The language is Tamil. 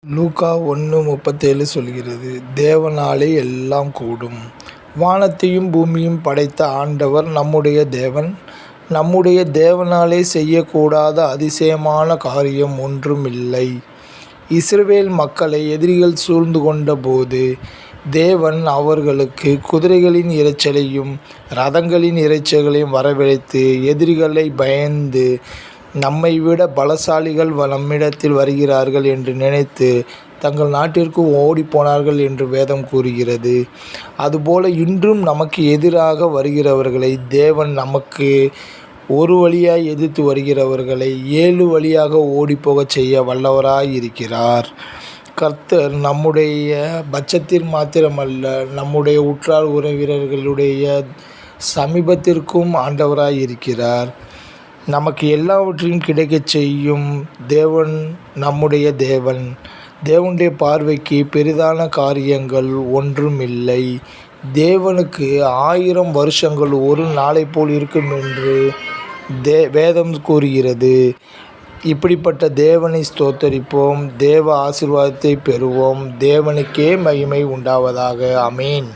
லூக்கா 1:37 சொல்கிறது, தேவனாலே எல்லாம் கூடும். வானத்தையும் பூமியையும் படைத்த ஆண்டவர் நம்முடைய தேவன். நம்முடைய தேவனாலே செய்யக்கூடாத அதிசயமான காரியம் ஒன்றுமில்லை. இஸ்ரவேல் மக்களை எதிரிகள் சூழ்ந்து கொண்ட போது தேவன் அவர்களுக்கு குதிரைகளின் இரைச்சலையும் இரதங்களின் இரைச்சல்களையும் வரவழைத்து, எதிரிகளை பயந்து நம்மைவிட பலசாலிகள் நம்மிடத்தில் வருகிறார்கள் என்று நினைத்து தங்கள் நாட்டிற்கு ஓடிப்போனார்கள் என்று வேதம் கூறுகிறது. அதுபோல இன்றும் நமக்கு எதிராக வருகிறவர்களை தேவன் நமக்கு ஒரு வழியாய் எதிர்த்து வருகிறவர்களை 7 வழியாக ஓடிப்போகச் செய்ய வல்லவராய் இருக்கிறார். கர்த்தர் நம்முடைய பட்சத்தில் மாத்திரமல்ல, நம்முடைய உற்றார் உறவினர்களுடைய சமீபத்திற்கும் ஆண்டவராய் இருக்கிறார். நமக்கு எல்லாவற்றையும் கிடைக்கச் செய்யும் தேவன் நம்முடைய தேவன். தேவனுடைய பார்வைக்கு பெரிதான காரியங்கள் ஒன்றுமில்லை. தேவனுக்கு 1000 வருஷங்கள் ஒரு நாளை போல் இருக்கும் என்று வேதம் கூறுகிறது. இப்படிப்பட்ட தேவனை ஸ்தோத்தரிப்போம், தேவ ஆசீர்வாதத்தை பெறுவோம். தேவனுக்கே மகிமை உண்டாவதாக. ஆமென்.